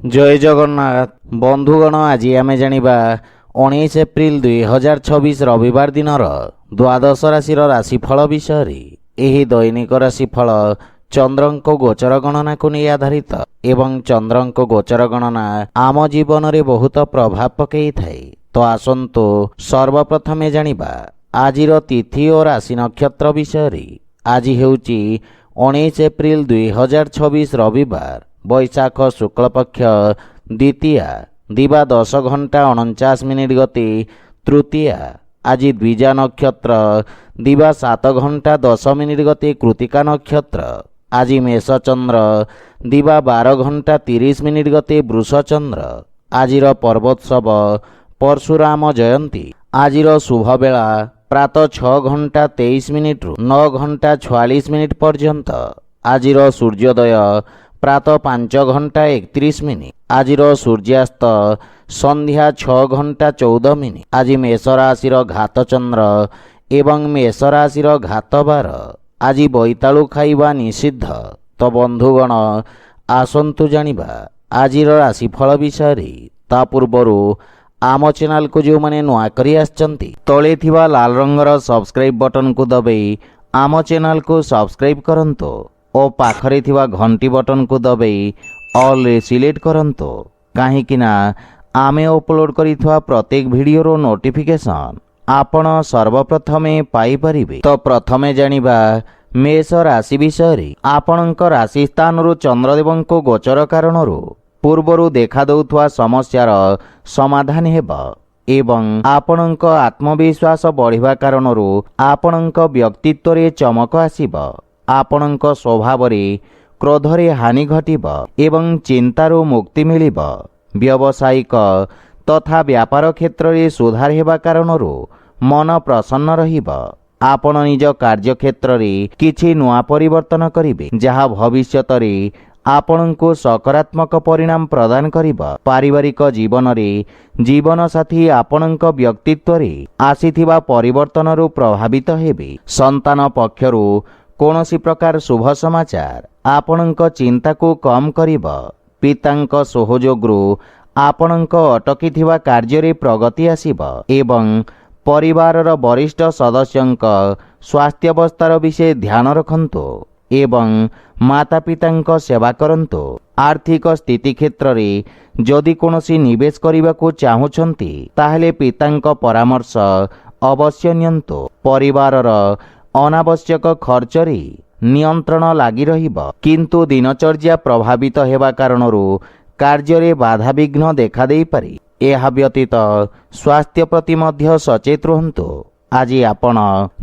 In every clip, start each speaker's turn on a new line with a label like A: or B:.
A: जय जगन्नाथ बंधुगण आज आम जानिबा 19 एप्रिल 2026 रविवार दिन द्वादश राशि राशिफल विषय। एही दैनिक राशिफल चंद्रंक गोचर गणना को नहीं आधारित एवं चंद्रंक गोचर गणना आम जीवन में बहुत प्रभाव पकई थाए। तो आसंतु सर्वप्रथमे जानिबा आजिर तिथि और राशि नक्षत्र विषय। आज हेउची 19 एप्रिल 2026 रविवार बैशाख शुक्लपक्ष द्वितीया दिवा 10 घंटा 49 गति तृतीया। आज द्विजा नक्षत्र दिवा 7 घंटा 10 गति कृतिका नक्षत्र। आज मेष चंद्र दिवा 12 घंटा 30 गति वृष चंद्र। आजिर पर्वोत्सव परशुराम जयंती। आजिर शुभ बेला प्रातः 6 घंटा 23 रु 9 घंटा 46 पर्यंत। आजिर सूर्योदय प्रातः 5 घंटा 31 मिनिट। आजिर सूर्यास्त संध्या 6 घंटा 14 आज मेष राशि घात चंद्र एवं मेष राशि घात बार। आज बैतालु खाइबा निषिद्ध। तो बंधुगण आसंतु जानिबा आजिर राशिफल विषय। ता पूर्वरु आम चैनल को जो माने नुआ करी आछंती तले थिबा लाल रंगर सब्सक्राइब बटन को दबाई आम चैनल को सब्सक्राइब करंतो और पाखरे थिबा घंटी बटन को दबाई ऑल सिलेक्ट करंतो काहेकिना आमे अपलोड करिथवा प्रत्येक वीडियोर नोटिफिकेशन आपण सर्वप्रथमे पाई परिबे। तो प्रथमे जानिबा मेष राशि विषय। आपणक राशि स्थान चंद्रदेवंक गोचर कारणरू पूर्वरु देखा दउथवा समस्यार समाधान हेबा एवं आपणक आत्मविश्वास बढ़िबा कारणरू आपणक व्यक्तित्व रे चमक आसीबा। आपणक स्वभाव रे क्रोध रे हानि घटिबा एवं चिंतारू मुक्ति मिलिबा। व्यावसायिक तथा व्यापार क्षेत्र रे सुधार हेबा कारणरू मन प्रसन्न रहिबा। आपण निज कार्य क्षेत्र रे किछि नुआ परिवर्तन करिवे जहा भविष्यत रे आपणको सकारात्मक परिणाम प्रदान करिबा। पारिवारिक जीवन रे जीवन साथी आपणक व्यक्तित्व रे आसीथिबा परिवर्तन रु प्रभावित हेबे। संतान पक्षरु कोनोसी प्रकार शुभ समाचार आपणक चिंता को कम करिबा। पितांक सहयोगरु आपणक अटकीथिबा कार्य रे प्रगति आसीबा एवं परिवारर वरिष्ठ सदस्यंक स्वास्थ्यावस्थार विषय ध्यान रखंतो एवं माता पितांक सेवा करंतो। आर्थिक स्थिति क्षेत्र रे जदि कोनोसी निवेश करिबा को चाहुछंती ताहले पितांक परामर्श अवश्य नियंतो। परिवारर अनावश्यक खर्च रे नियंत्रण लागि रहिबा किंतु दिनचर्या प्रभावित हेबा कारणरू कार्य रे बाधा विघ्न देखा देई पारे। एहा व्यतीत स्वास्थ्य प्रति मध्य सचेत रहंतो। आज आपण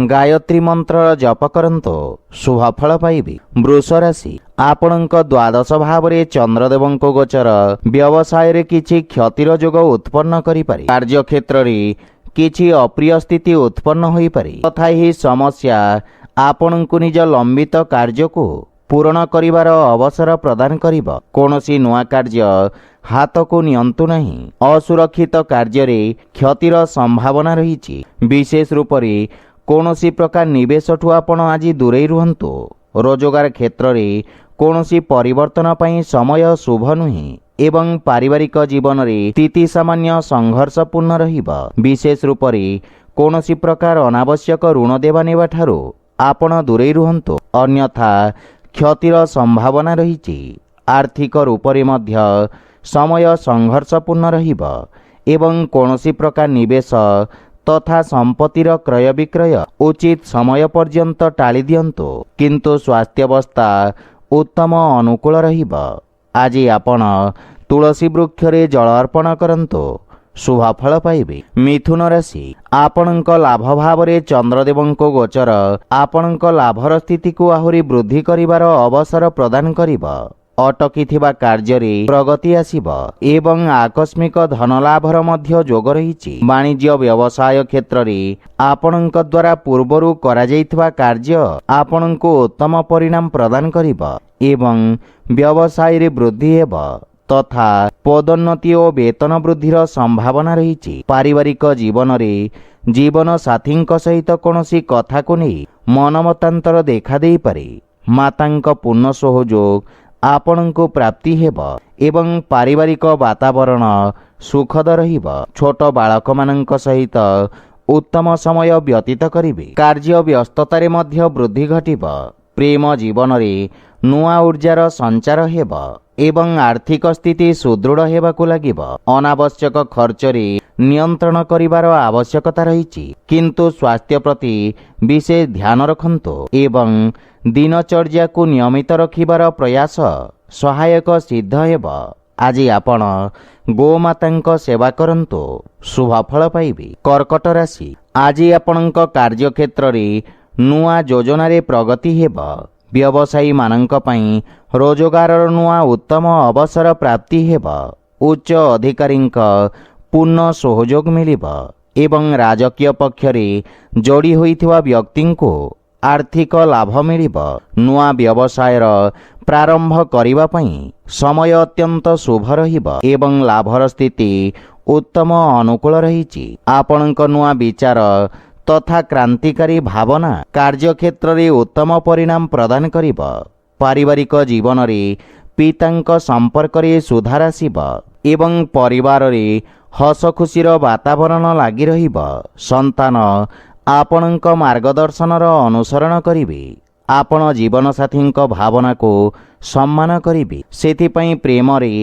A: गायत्री मंत्र जप करंतो शुभफल पाइबे। वृष राशि आपणक द्वादश भाव रे चंद्रदेवंक गोचर व्यवसाय रे किछि क्षतिर जोग उत्पन्न करि पारे। कार्य क्षेत्र रे किछि अप्रिय स्थिति उत्पन्न होई पारे तथा ही समस्या आपणकु निज लंबित कार्य को पूर्ण करिवार अवसर प्रदान करिबा। कोनोसी नुआ कार्य हाथ को नियंतु नहीं। असुरक्षित कार्य रे क्षतिर संभावना रहिछि। विशेष रूप रे कोनोसी प्रकार निवेश ठु आपण आज दूरे रुहंतु। रोजगार क्षेत्र रे कोनोसी परिवर्तन पई समय शुभ नुही एवं पारिवारिक जीवन रे स्थिति सामान्य संघर्षपूर्ण रहिबा। विशेष रूप रे कोनोसी प्रकार अनावश्यक ऋण देवा नेबा ठारू आपण दूरे रुहंतु अन्यथा क्षतिर संभावना रहिछि। आर्थिक रूप रे मध्य समय संघर्षपूर्ण रहिबा एवं कोनोसी प्रकार निवेश तथा संपत्तिर क्रय विक्रय उचित समय पर्यंत टाली दियंतु किंतु स्वास्थ्यावस्था उत्तम अनुकूल रहिबा। आज आपण तुलसी वृक्ष रे जल अर्पण करंतु शुभफल पाइबे। मिथुन राशि आपणक लाभ भाव रे चंद्रदेवंक गोचर आपणक लाभर स्थिति को आहुरी वृद्धि करिवार अवसर प्रदान करिबा। अटकी थिबा कार्य रे प्रगति आसीबा एवं आकस्मिक धन लाभर मध्य जोग रहिछि। वाणिज्य व्यवसाय क्षेत्र रे आपणक द्वारा पूर्वरु करा जाइथिबा कार्य आपणको उत्तम परिणाम प्रदान करिबा एवं व्यवसाय रे वृद्धि हेबा तथा पदोन्नति और वेतन वृद्धिर संभावना रहिछि। पारिवारिक जीवन रे जीवन साथींक सहित कोनोसी कथा को नहीं मनमतांतर देखा देई पारे। मातांक पूर्ण सहयोग ଆପଣଙ୍କୁ ପ୍ରାପ୍ତି ହେବ ଏବଂ ପାରିବାରିକ ବାତାବରଣ ସୁଖଦ ରହିବ। ଛୋଟ ବାଳକମାନଙ୍କ ସହିତ ଉତ୍ତମ ସମୟ ବ୍ୟତୀତ କରିବେ। କାର୍ଯ୍ୟ ବ୍ୟସ୍ତତାରେ ମଧ୍ୟ ବୃଦ୍ଧି ଘଟିବ। ପ୍ରେମ ଜୀବନରେ ନୂଆ ଉର୍ଜାର ସଞ୍ଚାର ହେବ ଏବଂ ଆର୍ଥିକ ସ୍ଥିତି ସୁଦୃଢ଼ ହେବାକୁ ଲାଗିବ। ଅନାବଶ୍ୟକ ଖର୍ଚ୍ଚରେ ନିୟନ୍ତ୍ରଣ କରିବାର ଆବଶ୍ୟକତା ରହିଛି, କିନ୍ତୁ ସ୍ୱାସ୍ଥ୍ୟ ପ୍ରତି ବିଶେଷ ଧ୍ୟାନ ରଖନ୍ତୁ ଏବଂ ଦିନଚର୍ଯ୍ୟାକୁ ନିୟମିତ ରଖିବାର ପ୍ରୟାସ ସହାୟକ ସିଦ୍ଧ ହେବ। ଆଜି ଆପଣ ଗୋମାତାଙ୍କ ସେବା କରନ୍ତୁ, ଶୁଭଫଳ ପାଇବେ। କର୍କଟ ରାଶି, ଆଜି ଆପଣଙ୍କ କାର୍ଯ୍ୟକ୍ଷେତ୍ରରେ ନୂଆ ଯୋଜନାରେ ପ୍ରଗତି ହେବ। ବ୍ୟବସାୟୀମାନଙ୍କ ପାଇଁ ରୋଜଗାରର ନୂଆ ଉତ୍ତମ ଅବସର ପ୍ରାପ୍ତି ହେବ। ଉଚ୍ଚ ଅଧିକାରୀଙ୍କ ପୂର୍ଣ୍ଣ ସହଯୋଗ ମିଳିବ ଏବଂ ରାଜକୀୟ ପକ୍ଷରେ ଯୋଡ଼ି ହୋଇଥିବା ବ୍ୟକ୍ତିଙ୍କୁ ଆର୍ଥିକ ଲାଭ ମିଳିବ। ନୂଆ ବ୍ୟବସାୟର ପ୍ରାରମ୍ଭ କରିବା ପାଇଁ ସମୟ ଅତ୍ୟନ୍ତ ଶୁଭ ରହିବ ଏବଂ ଲାଭର ସ୍ଥିତି ଉତ୍ତମ ଅନୁକୂଳ ରହିଛି। ଆପଣଙ୍କ ନୂଆ ବିଚାର ତଥା କ୍ରାନ୍ତିକାରୀ ଭାବନା କାର୍ଯ୍ୟକ୍ଷେତ୍ରରେ ଉତ୍ତମ ପରିଣାମ ପ୍ରଦାନ କରିବ। ପାରିବାରିକ ଜୀବନରେ ପିତାଙ୍କ ସମ୍ପର୍କରେ ସୁଧାର ଆସିବ ଏବଂ ପରିବାରରେ ହସ ଖୁସିର ବାତାବରଣ ଲାଗି ରହିବ। ସନ୍ତାନ ଆପଣଙ୍କ ମାର୍ଗଦର୍ଶନର ଅନୁସରଣ କରିବେ। ଆପଣ ଜୀବନସାଥୀଙ୍କ ଭାବନାକୁ ସମ୍ମାନ କରିବେ, ସେଥିପାଇଁ ପ୍ରେମରେ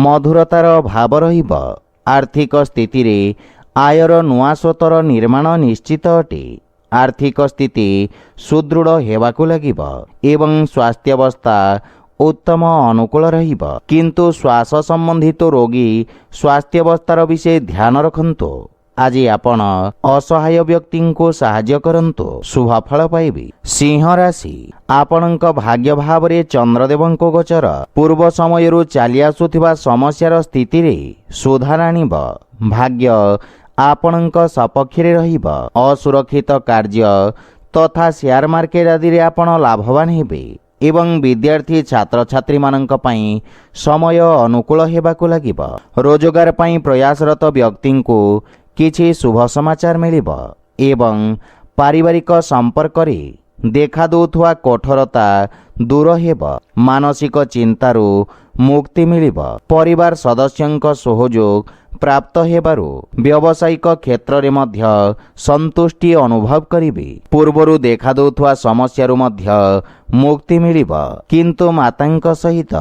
A: ମଧୁରତାର ଭାବ ରହିବ। ଆର୍ଥିକ ସ୍ଥିତିରେ ଆୟର ନୂଆ ସ୍ରୋତର ନିର୍ମାଣ ନିଶ୍ଚିତ ଅଟେ। ଆର୍ଥିକ ସ୍ଥିତି ସୁଦୃଢ଼ ହେବାକୁ ଲାଗିବ ଏବଂ ସ୍ୱାସ୍ଥ୍ୟାବସ୍ଥା ଉତ୍ତମ ଅନୁକୂଳ ରହିବ, କିନ୍ତୁ ଶ୍ୱାସ ସମ୍ବନ୍ଧିତ ରୋଗୀ ସ୍ୱାସ୍ଥ୍ୟାବସ୍ଥାର ବିଷୟ ଧ୍ୟାନ ରଖନ୍ତୁ। ଆଜି ଆପଣ ଅସହାୟ ବ୍ୟକ୍ତିଙ୍କୁ ସାହାଯ୍ୟ କରନ୍ତୁ, ଶୁଭଫଳ ପାଇବେ। ସିଂହ ରାଶି, ଆପଣଙ୍କ ଭାଗ୍ୟ ଭାବରେ ଚନ୍ଦ୍ରଦେବଙ୍କ ଗୋଚର ପୂର୍ବ ସମୟରୁ ଚାଲି ଆସୁଥିବା ସମସ୍ୟାର ସ୍ଥିତିରେ ସୁଧାର ଆଣିବ। ଭାଗ୍ୟ ଆପଣଙ୍କ ସପକ୍ଷରେ ରହିବ। ଅସୁରକ୍ଷିତ କାର୍ଯ୍ୟ ତଥା ସେୟାର ମାର୍କେଟ ଆଦିରେ ଆପଣ ଲାଭବାନ ହେବେ ଏବଂ ବିଦ୍ୟାର୍ଥୀ ଛାତ୍ରଛାତ୍ରୀମାନଙ୍କ ପାଇଁ ସମୟ ଅନୁକୂଳ ହେବାକୁ ଲାଗିବ। ରୋଜଗାର ପାଇଁ ପ୍ରୟାସରତ ବ୍ୟକ୍ତିଙ୍କୁ କିଛି ଶୁଭ ସମାଚାର ମିଳିବ ଏବଂ ପାରିବାରିକ ସମ୍ପର୍କରେ ଦେଖାଦେଉଥିବା କଠୋରତା ଦୂର ହେବ। ମାନସିକ ଚିନ୍ତାରୁ ମୁକ୍ତି ମିଳିବ। ପରିବାର ସଦସ୍ୟଙ୍କ ସହଯୋଗ ପ୍ରାପ୍ତ ହେବାରୁ ବ୍ୟବସାୟିକ କ୍ଷେତ୍ରରେ ମଧ୍ୟ ସନ୍ତୁଷ୍ଟି ଅନୁଭବ କରିବେ। ପୂର୍ବରୁ ଦେଖାଦେଉଥିବା ସମସ୍ୟାରୁ ମଧ୍ୟ ମୁକ୍ତି ମିଳିବ, କିନ୍ତୁ ମାତାଙ୍କ ସହିତ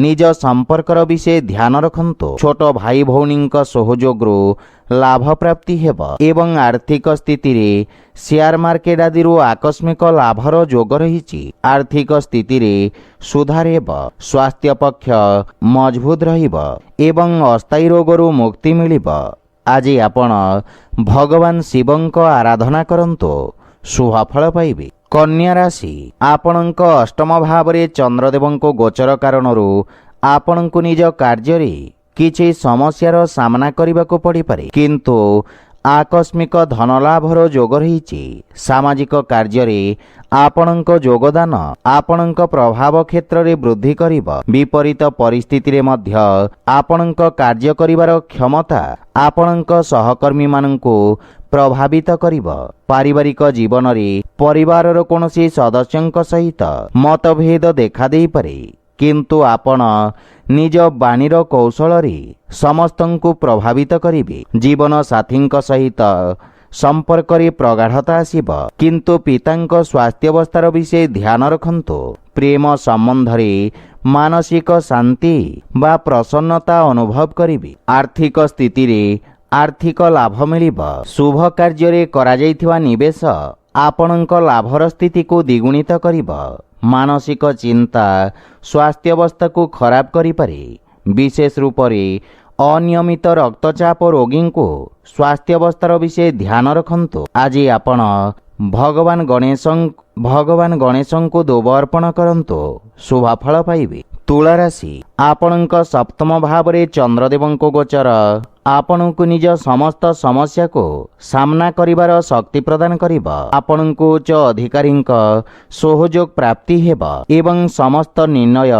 A: ନିଜ ସମ୍ପର୍କର ବିଷୟ ଧ୍ୟାନ ରଖନ୍ତୁ। ଛୋଟ ଭାଇ ଭଉଣୀଙ୍କ ସହଯୋଗରୁ ଲାଭ ପ୍ରାପ୍ତି ହେବ ଏବଂ ଆର୍ଥିକ ସ୍ଥିତିରେ ସେୟାର ମାର୍କେଟ ଆଦିରୁ ଆକସ୍ମିକ ଲାଭର ଯୋଗ ରହିଛି। ଆର୍ଥିକ ସ୍ଥିତିରେ ସୁଧାର ହେବ। ସ୍ୱାସ୍ଥ୍ୟ ପକ୍ଷ ମଜବୁତ ରହିବ ଏବଂ ଅସ୍ଥାୟୀ ରୋଗରୁ ମୁକ୍ତି ମିଳିବ। ଆଜି ଆପଣ ଭଗବାନ ଶିବଙ୍କ ଆରାଧନା କରନ୍ତୁ, ଶୁଭଫଳ ପାଇବେ। କନ୍ୟା ରାଶି, ଆପଣଙ୍କ ଅଷ୍ଟମ ଭାବରେ ଚନ୍ଦ୍ରଦେବଙ୍କ ଗୋଚର କାରଣରୁ ଆପଣଙ୍କୁ ନିଜ କାର୍ଯ୍ୟରେ କିଛି ସମସ୍ୟାର ସାମ୍ନା କରିବାକୁ ପଡ଼ିପାରେ, କିନ୍ତୁ ଆକସ୍ମିକ ଧନଲାଭର ଯୋଗ ରହିଛି। ସାମାଜିକ କାର୍ଯ୍ୟରେ ଆପଣଙ୍କ ଯୋଗଦାନ ଆପଣଙ୍କ ପ୍ରଭାବ କ୍ଷେତ୍ରରେ ବୃଦ୍ଧି କରିବ। ବିପରୀତ ପରିସ୍ଥିତିରେ ମଧ୍ୟ ଆପଣଙ୍କ କାର୍ଯ୍ୟ କରିବାର କ୍ଷମତା ଆପଣଙ୍କ ସହକର୍ମୀମାନଙ୍କୁ ପ୍ରଭାବିତ କରିବ। ପାରିବାରିକ ଜୀବନରେ ପରିବାରର କୌଣସି ସଦସ୍ୟଙ୍କ ସହିତ ମତଭେଦ ଦେଖାଦେଇପାରେ, କିନ୍ତୁ ଆପଣ ନିଜ ବାଣୀର କୌଶଳରେ ସମସ୍ତଙ୍କୁ ପ୍ରଭାବିତ କରିବେ। ଜୀବନ ସାଥୀଙ୍କ ସହିତ ସମ୍ପର୍କରେ ପ୍ରଗାଢ଼ତା ଆସିବ, କିନ୍ତୁ ପିତାଙ୍କ ସ୍ୱାସ୍ଥ୍ୟାବସ୍ଥାର ବିଷୟ ଧ୍ୟାନ ରଖନ୍ତୁ। ପ୍ରେମ ସମ୍ବନ୍ଧରେ ମାନସିକ ଶାନ୍ତି ବା ପ୍ରସନ୍ନତା ଅନୁଭବ କରିବେ। ଆର୍ଥିକ ସ୍ଥିତିରେ ଆର୍ଥିକ ଲାଭ ମିଳିବ। ଶୁଭ କାର୍ଯ୍ୟରେ କରାଯାଇଥିବା ନିବେଶ ଆପଣଙ୍କ ଲାଭର ସ୍ଥିତିକୁ ଦ୍ୱିଗୁଣିତ କରିବ। ମାନସିକ ଚିନ୍ତା ସ୍ୱାସ୍ଥ୍ୟାବସ୍ଥାକୁ ଖରାପ କରିପାରେ। ବିଶେଷ ରୂପରେ ଅନିୟମିତ ରକ୍ତଚାପ ରୋଗୀଙ୍କୁ ସ୍ୱାସ୍ଥ୍ୟାବସ୍ଥାର ବିଷୟ ଧ୍ୟାନ ରଖନ୍ତୁ। ଆଜି ଆପଣ ଭଗବାନ ଗଣେଶଙ୍କୁ ଦୁବ ଅର୍ପଣ କରନ୍ତୁ, ଶୁଭଫଳ ପାଇବେ। ତୁଳା ରାଶି, ଆପଣଙ୍କ ସପ୍ତମ ଭାବରେ ଚନ୍ଦ୍ରଦେବଙ୍କ ଗୋଚର ଆପଣଙ୍କୁ ନିଜ ସମସ୍ତ ସମସ୍ୟାକୁ ସାମ୍ନା କରିବାର ଶକ୍ତି ପ୍ରଦାନ କରିବ। ଆପଣଙ୍କୁ ଉଚ୍ଚ ଅଧିକାରୀଙ୍କ ସହଯୋଗ ପ୍ରାପ୍ତି ହେବ ଏବଂ ସମସ୍ତ ନିର୍ଣ୍ଣୟ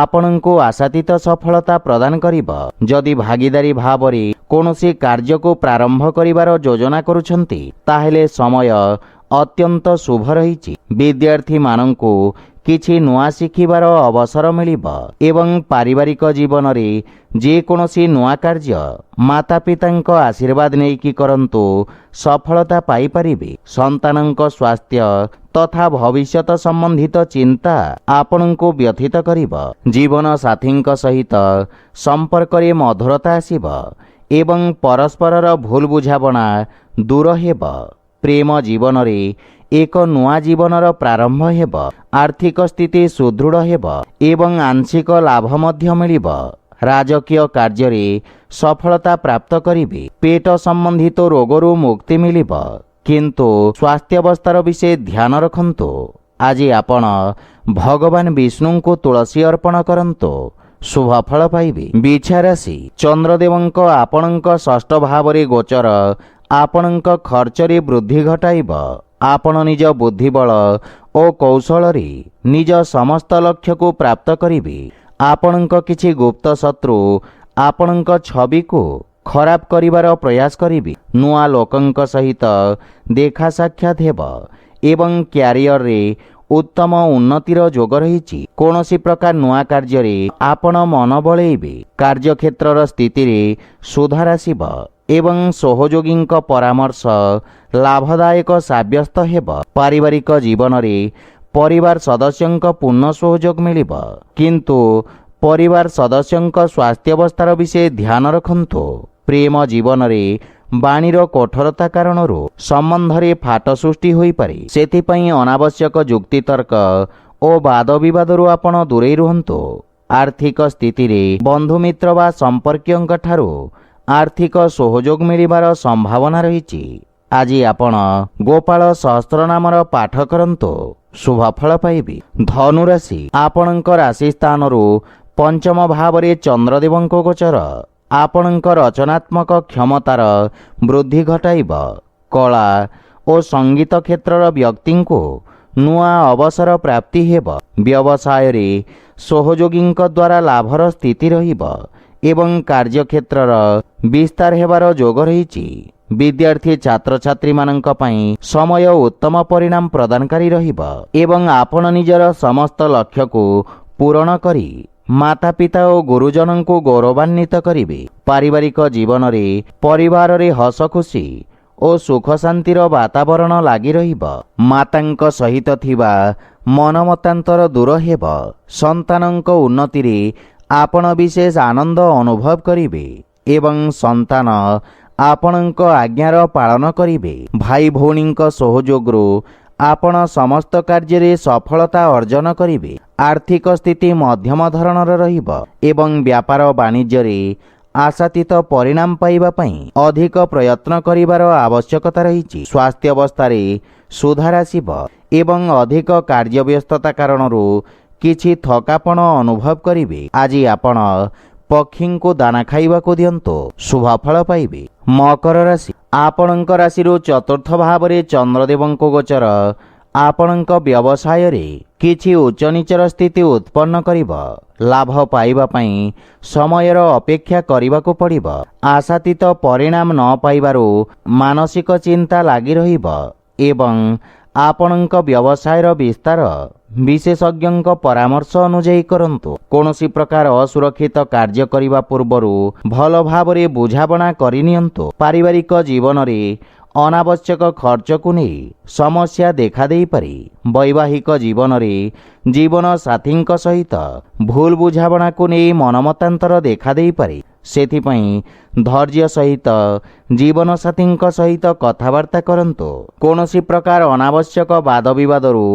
A: ଆପଣଙ୍କୁ ଆଶାତୀତ ସଫଳତା ପ୍ରଦାନ କରିବ। ଯଦି ଭାଗିଦାରୀ ଭାବରେ କୌଣସି କାର୍ଯ୍ୟକୁ ପ୍ରାରମ୍ଭ କରିବାର ଯୋଜନା କରୁଛନ୍ତି, ତାହେଲେ ସମୟ ଅତ୍ୟନ୍ତ ଶୁଭ ରହିଛି। ବିଦ୍ୟାର୍ଥୀମାନଙ୍କୁ କିଛି ନୂଆ ଶିଖିବାର ଅବସର ମିଳିବ ଏବଂ ପାରିବାରିକ ଜୀବନରେ ଯେକୌଣସି ନୂଆ କାର୍ଯ୍ୟ ମାତା ପିତାଙ୍କ ଆଶୀର୍ବାଦ ନେଇକି କରନ୍ତୁ, ସଫଳତା ପାଇପାରିବେ। ସନ୍ତାନଙ୍କ ସ୍ୱାସ୍ଥ୍ୟ ତଥା ଭବିଷ୍ୟତ ସମ୍ବନ୍ଧିତ ଚିନ୍ତା ଆପଣଙ୍କୁ ବ୍ୟଥିତ କରିବ। ଜୀବନ ସାଥୀଙ୍କ ସହିତ ସମ୍ପର୍କରେ ମଧୁରତା ଆସିବ ଏବଂ ପରସ୍ପରର ଭୁଲ ବୁଝାମଣା ଦୂର ହେବ। ପ୍ରେମ ଜୀବନରେ ଏକ ନୂଆ ଜୀବନର ପ୍ରାରମ୍ଭ ହେବ। ଆର୍ଥିକ ସ୍ଥିତି ସୁଦୃଢ଼ ହେବ ଏବଂ ଆଂଶିକ ଲାଭ ମଧ୍ୟ ମିଳିବ। ରାଜକୀୟ କାର୍ଯ୍ୟରେ ସଫଳତା ପ୍ରାପ୍ତ କରିବେ। ପେଟ ସମ୍ବନ୍ଧିତ ରୋଗରୁ ମୁକ୍ତି ମିଳିବ, କିନ୍ତୁ ସ୍ୱାସ୍ଥ୍ୟାବସ୍ଥାର ବିଷୟ ଧ୍ୟାନ ରଖନ୍ତୁ। ଆଜି ଆପଣ ଭଗବାନ ବିଷ୍ଣୁଙ୍କୁ ତୁଳସୀ ଅର୍ପଣ କରନ୍ତୁ, ଶୁଭ ଫଳ ପାଇବେ। ବିଛା ରାଶି, ଚନ୍ଦ୍ରଦେବଙ୍କ ଆପଣଙ୍କ ଷଷ୍ଠ ଭାବରେ ଗୋଚର ଆପଣଙ୍କ ଖର୍ଚ୍ଚରେ ବୃଦ୍ଧି ଘଟାଇବ। ଆପଣ ନିଜ ବୁଦ୍ଧିବଳ ଓ କୌଶଳରେ ନିଜ ସମସ୍ତ ଲକ୍ଷ୍ୟକୁ ପ୍ରାପ୍ତ କରିବେ। ଆପଣଙ୍କ କିଛି ଗୁପ୍ତ ଶତ୍ରୁ ଆପଣଙ୍କ ଛବିକୁ ଖରାପ କରିବାର ପ୍ରୟାସ କରିବେ। ନୂଆ ଲୋକଙ୍କ ସହିତ ଦେଖା ସାକ୍ଷାତ ହେବ ଏବଂ କ୍ୟାରିୟରରେ ଉତ୍ତମ ଉନ୍ନତିର ଯୋଗ ରହିଛି। କୌଣସି ପ୍ରକାର ନୂଆ କାର୍ଯ୍ୟରେ ଆପଣ ମନ ବଳେଇବେ। କାର୍ଯ୍ୟକ୍ଷେତ୍ରର ସ୍ଥିତିରେ ସୁଧାର ଆସିବ ଏବଂ ସହଯୋଗୀଙ୍କ ପରାମର୍ଶ ଲାଭଦାୟକ ସାବ୍ୟସ୍ତ ହେବ। ପାରିବାରିକ ଜୀବନରେ ପରିବାର ସଦସ୍ୟଙ୍କ ପୂର୍ଣ୍ଣ ସହଯୋଗ ମିଳିବ, କିନ୍ତୁ ପରିବାର ସଦସ୍ୟଙ୍କ ସ୍ୱାସ୍ଥ୍ୟାବସ୍ଥାର ବିଷୟ ଧ୍ୟାନ ରଖନ୍ତୁ। ପ୍ରେମ ଜୀବନରେ ବାଣୀର କଠୋରତା କାରଣରୁ ସମ୍ବନ୍ଧରେ ଫାଟ ସୃଷ୍ଟି ହୋଇପାରେ। ସେଥିପାଇଁ ଅନାବଶ୍ୟକ ଯୁକ୍ତିତର୍କ ଓ ବାଦ ବିବାଦରୁ ଆପଣ ଦୂରେଇ ରୁହନ୍ତୁ। ଆର୍ଥିକ ସ୍ଥିତିରେ ବନ୍ଧୁମିତ୍ର ବା ସମ୍ପର୍କୀୟଙ୍କ ଠାରୁ ଆର୍ଥିକ ସହଯୋଗ ମିଳିବାର ସମ୍ଭାବନା ରହିଛି। ଆଜି ଆପଣ ଗୋପାଳ ସହସ୍ରନାମର ପାଠ କରନ୍ତୁ, ଶୁଭ ଫଳ ପାଇବେ। ଧନୁରାଶି, ଆପଣଙ୍କ ରାଶି ସ୍ଥାନରୁ ପଞ୍ଚମ ଭାବରେ ଚନ୍ଦ୍ରଦେବଙ୍କ ଗୋଚର ଆପଣଙ୍କ ରଚନାତ୍ମକ କ୍ଷମତାର ବୃଦ୍ଧି ଘଟାଇବ। କଳା ଓ ସଙ୍ଗୀତ କ୍ଷେତ୍ରର ବ୍ୟକ୍ତିଙ୍କୁ ନୂଆ ଅବସର ପ୍ରାପ୍ତି ହେବ। ବ୍ୟବସାୟରେ ସହଯୋଗୀଙ୍କ ଦ୍ୱାରା ଲାଭର ସ୍ଥିତି ରହିବ ଏବଂ କାର୍ଯ୍ୟକ୍ଷେତ୍ରର ବିସ୍ତାର ହେବାର ଯୋଗ ରହିଛି। ବିଦ୍ୟାର୍ଥୀ ଛାତ୍ରଛାତ୍ରୀମାନଙ୍କ ପାଇଁ ସମୟ ଉତ୍ତମ ପରିଣାମ ପ୍ରଦାନକାରୀ ରହିବ ଏବଂ ଆପଣ ନିଜର ସମସ୍ତ ଲକ୍ଷ୍ୟକୁ ପୂରଣ କରି ମାତାପିତା ଓ ଗୁରୁଜନଙ୍କୁ ଗୌରବାନ୍ୱିତ କରିବେ। ପାରିବାରିକ ଜୀବନରେ ପରିବାରରେ ହସ ଖୁସି ଓ ସୁଖ ଶାନ୍ତିର ବାତାବରଣ ଲାଗି ରହିବ। ମାତାଙ୍କ ସହିତ ଥିବା ମନମତାନ୍ତର ଦୂର ହେବ। ସନ୍ତାନଙ୍କ ଉନ୍ନତିରେ ଆପଣ ବିଶେଷ ଆନନ୍ଦ ଅନୁଭବ କରିବେ ଏବଂ ସନ୍ତାନ ଆପଣଙ୍କ ଆଜ୍ଞାର ପାଳନ କରିବେ। ଭାଇ ଭଉଣୀଙ୍କ ସହଯୋଗରୁ ଆପଣ ସମସ୍ତ କାର୍ଯ୍ୟରେ ସଫଳତା ଅର୍ଜନ କରିବେ। ଆର୍ଥିକ ସ୍ଥିତି ମଧ୍ୟମ ଧରଣର ରହିବ ଏବଂ ବ୍ୟାପାର ବାଣିଜ୍ୟରେ ଆଶାତୀତ ପରିଣାମ ପାଇବା ପାଇଁ ଅଧିକ ପ୍ରୟତ୍ନ କରିବାର ଆବଶ୍ୟକତା ରହିଛି। ସ୍ୱାସ୍ଥ୍ୟାବସ୍ଥାରେ ସୁଧାର ଆସିବ ଏବଂ ଅଧିକ କାର୍ଯ୍ୟବ୍ୟସ୍ତତା କାରଣରୁ କିଛି ଥକାପଣ ଅନୁଭବ କରିବେ। ଆଜି ଆପଣ ପକ୍ଷୀଙ୍କୁ ଦାନା ଖାଇବାକୁ ଦିଅନ୍ତୁ, ଶୁଭ ଫଳ ପାଇବେ। ମକର ରାଶି, ଆପଣଙ୍କ ରାଶିରୁ ଚତୁର୍ଥ ଭାବରେ ଚନ୍ଦ୍ରଦେବଙ୍କ ଗୋଚର ଆପଣଙ୍କ ବ୍ୟବସାୟରେ କିଛି ଉଚ୍ଚନୀଚର ସ୍ଥିତି ଉତ୍ପନ୍ନ କରିବ। ଲାଭ ପାଇବା ପାଇଁ ସମୟର ଅପେକ୍ଷା କରିବାକୁ ପଡ଼ିବ। ଆଶାତୀତ ପରିଣାମ ନ ପାଇବାରୁ ମାନସିକ ଚିନ୍ତା ଲାଗି ରହିବ ଏବଂ ଆପଣଙ୍କ ବ୍ୟବସାୟର ବିସ୍ତାର ବିଶେଷଜ୍ଞଙ୍କ ପରାମର୍ଶ ଅନୁଯାୟୀ କରନ୍ତୁ। କୌଣସି ପ୍ରକାର ଅସୁରକ୍ଷିତ କାର୍ଯ୍ୟ କରିବା ପୂର୍ବରୁ ଭଲ ଭାବରେ ବୁଝାମଣା କରିନିଅନ୍ତୁ। ପାରିବାରିକ ଜୀବନରେ ଅନାବଶ୍ୟକ ଖର୍ଚ୍ଚକୁ ନେଇ ସମସ୍ୟା ଦେଖାଦେଇପାରେ। ବୈବାହିକ ଜୀବନରେ ଜୀବନ ସାଥୀଙ୍କ ସହିତ ଭୁଲ ବୁଝାମଣାକୁ ନେଇ ମନମତାନ୍ତର ଦେଖାଦେଇପାରେ। ସେଥିପାଇଁ ଧୈର୍ଯ୍ୟ ସହିତ ଜୀବନସାଥୀଙ୍କ ସହିତ କଥାବାର୍ତ୍ତା କରନ୍ତୁ। କୌଣସି ପ୍ରକାର ଅନାବଶ୍ୟକ ବାଦ ବିବାଦରୁ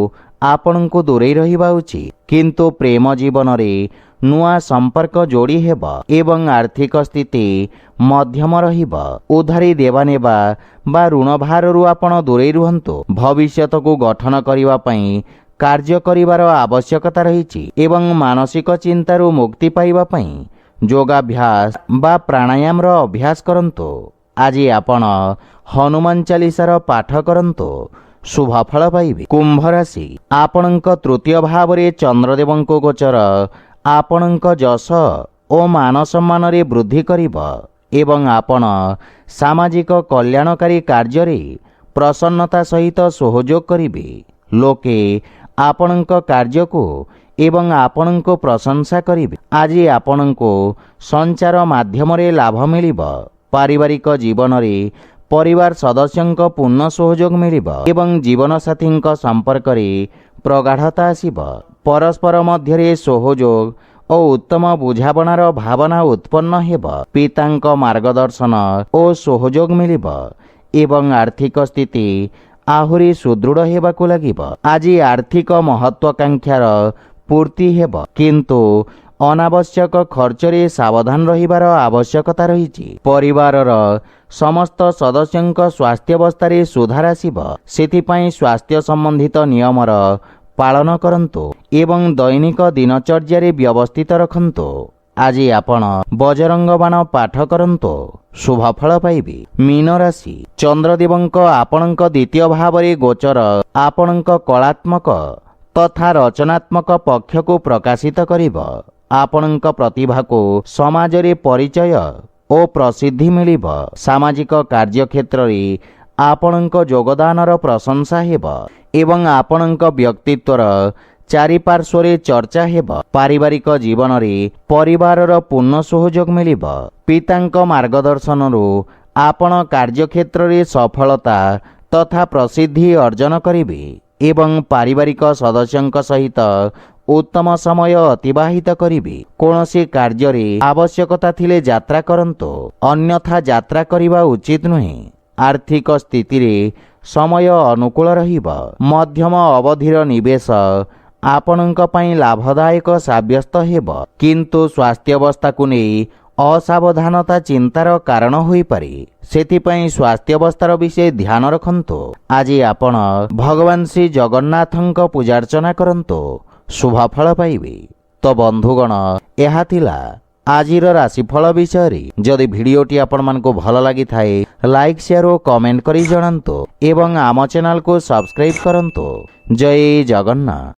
A: ଆପଣଙ୍କୁ ଦୂରେଇ ରହିବା ଉଚିତ, କିନ୍ତୁ ପ୍ରେମ ଜୀବନରେ ନୂଆ ସମ୍ପର୍କ ଯୋଡ଼ି ହେବ ଏବଂ ଆର୍ଥିକ ସ୍ଥିତି ମଧ୍ୟମ ରହିବ। ଉଧାରୀ ଦେବା ନେବା ବା ଋଣ ଭାରରୁ ଆପଣ ଦୂରେଇ ରୁହନ୍ତୁ। ଭବିଷ୍ୟତକୁ ଗଠନ କରିବା ପାଇଁ କାର୍ଯ୍ୟ କରିବାର ଆବଶ୍ୟକତା ରହିଛି ଏବଂ ମାନସିକ ଚିନ୍ତାରୁ ମୁକ୍ତି ପାଇବା ପାଇଁ ଯୋଗାଭ୍ୟାସ ବା ପ୍ରାଣାୟାମର ଅଭ୍ୟାସ କରନ୍ତୁ। ଆଜି ଆପଣ ହନୁମାନ ଚାଳିଶାର ପାଠ କରନ୍ତୁ, ଶୁଭ ଫଳ ପାଇବେ। କୁମ୍ଭ ରାଶି, ଆପଣଙ୍କ ତୃତୀୟ ଭାବରେ ଚନ୍ଦ୍ରଦେବଙ୍କ ଗୋଚର ଆପଣଙ୍କ ଯଶ ଓ ମାନ ସମ୍ମାନରେ ବୃଦ୍ଧି କରିବ ଏବଂ ଆପଣ ସାମାଜିକ କଲ୍ୟାଣକାରୀ କାର୍ଯ୍ୟରେ ପ୍ରସନ୍ନତା ସହିତ ସହଯୋଗ କରିବେ। ଲୋକେ ଆପଣଙ୍କ କାର୍ଯ୍ୟକୁ ଏବଂ ଆପଣଙ୍କୁ ପ୍ରଶଂସା କରିବେ। ଆଜି ଆପଣଙ୍କୁ ସଞ୍ଚାର ମାଧ୍ୟମରେ ଲାଭ ମିଳିବ। ପାରିବାରିକ ଜୀବନରେ ପରିବାର ସଦସ୍ୟଙ୍କ ପୂର୍ଣ୍ଣ ସହଯୋଗ ମିଳିବ ଏବଂ ଜୀବନସାଥୀଙ୍କ ସମ୍ପର୍କରେ ପ୍ରଗାଢ଼ତା ଆସିବ। ପରସ୍ପର ମଧ୍ୟରେ ସହଯୋଗ ଓ ଉତ୍ତମ ବୁଝାମଣାର ଭାବନା ଉତ୍ପନ୍ନ ହେବ। ପିତାଙ୍କ ମାର୍ଗଦର୍ଶନ ଓ ସହଯୋଗ ମିଳିବ ଏବଂ ଆର୍ଥିକ ସ୍ଥିତି ଆହୁରି ସୁଦୃଢ଼ ହେବାକୁ ଲାଗିବ। ଆଜି ଆର୍ଥିକ ମହତ୍ୱାକାଂକ୍ଷାର ପୂର୍ତ୍ତି ହେବ, କିନ୍ତୁ ଅନାବଶ୍ୟକ ଖର୍ଚ୍ଚରେ ସାବଧାନ ରହିବାର ଆବଶ୍ୟକତା ରହିଛି। ପରିବାରର ସମସ୍ତ ସଦସ୍ୟଙ୍କ ସ୍ୱାସ୍ଥ୍ୟାବସ୍ଥାରେ ସୁଧାର ଆସିବ। ସେଥିପାଇଁ ସ୍ୱାସ୍ଥ୍ୟ ସମ୍ବନ୍ଧିତ ନିୟମର ପାଳନ କରନ୍ତୁ ଏବଂ ଦୈନିକ ଦିନଚର୍ଯ୍ୟାରେ ବ୍ୟବସ୍ଥିତ ରଖନ୍ତୁ। ଆଜି ଆପଣ ବଜରଙ୍ଗ ବାଣ ପାଠ କରନ୍ତୁ, ଶୁଭଫଳ ପାଇବେ। ମୀନ ରାଶି, ଚନ୍ଦ୍ରଦେବଙ୍କ ଆପଣଙ୍କ ଦ୍ୱିତୀୟ ଭାବରେ ଗୋଚର ଆପଣଙ୍କ କଳାତ୍ମକ ତଥା ରଚନାତ୍ମକ ପକ୍ଷକୁ ପ୍ରକାଶିତ କରିବ। ଆପଣଙ୍କ ପ୍ରତିଭାକୁ ସମାଜରେ ପରିଚୟ ଓ ପ୍ରସିଦ୍ଧି ମିଳିବ। ସାମାଜିକ କାର୍ଯ୍ୟକ୍ଷେତ୍ରରେ ଆପଣଙ୍କ ଯୋଗଦାନର ପ୍ରଶଂସା ହେବ ଏବଂ ଆପଣଙ୍କ ବ୍ୟକ୍ତିତ୍ୱର ଚାରିପାର୍ଶ୍ୱରେ ଚର୍ଚ୍ଚା ହେବ। ପାରିବାରିକ ଜୀବନରେ ପରିବାରର ପୂର୍ଣ୍ଣ ସହଯୋଗ ମିଳିବ। ପିତାଙ୍କ ମାର୍ଗଦର୍ଶନରୁ ଆପଣ କାର୍ଯ୍ୟକ୍ଷେତ୍ରରେ ସଫଳତା ତଥା ପ୍ରସିଦ୍ଧି ଅର୍ଜନ କରିବେ ଏବଂ ପାରିବାରିକ ସଦସ୍ୟଙ୍କ ସହିତ ଉତ୍ତମ ସମୟ ଅତିବାହିତ କରିବେ। କୌଣସି କାର୍ଯ୍ୟରେ ଆବଶ୍ୟକତା ଥିଲେ ଯାତ୍ରା କରନ୍ତୁ, ଅନ୍ୟଥା ଯାତ୍ରା କରିବା ଉଚିତ ନୁହେଁ। ଆର୍ଥିକ ସ୍ଥିତିରେ ସମୟ ଅନୁକୂଳ ରହିବ। ମଧ୍ୟମ ଅବଧିର ନିବେଶ ଆପଣଙ୍କ ପାଇଁ ଲାଭଦାୟକ ସାବ୍ୟସ୍ତ ହେବ, କିନ୍ତୁ ସ୍ୱାସ୍ଥ୍ୟାବସ୍ଥାକୁ ନେଇ ଅସାବଧାନତା ଚିନ୍ତାର କାରଣ ହୋଇପାରେ। ସେଥିପାଇଁ ସ୍ୱାସ୍ଥ୍ୟାବସ୍ଥାର ବିଷୟ ଧ୍ୟାନ ରଖନ୍ତୁ। ଆଜି ଆପଣ ଭଗବାନ ଶ୍ରୀ ଜଗନ୍ନାଥଙ୍କ ପୂଜାର୍ଚ୍ଚନା କରନ୍ତୁ, ଶୁଭଫଳ ପାଇବେ। ତ ବନ୍ଧୁଗଣ, ଏହା ଥିଲା ଆଜିର ରାଶିଫଳ ବିଷୟରେ। ଯଦି ଭିଡ଼ିଓଟି ଆପଣମାନଙ୍କୁ ଭଲ ଲାଗିଥାଏ, ଲାଇକ୍, ସେୟାର ଓ କମେଣ୍ଟ କରି ଜଣାନ୍ତୁ ଏବଂ ଆମ ଚ୍ୟାନେଲକୁ ସବସ୍କ୍ରାଇବ୍ କରନ୍ତୁ। ଜୟ ଜଗନ୍ନାଥ।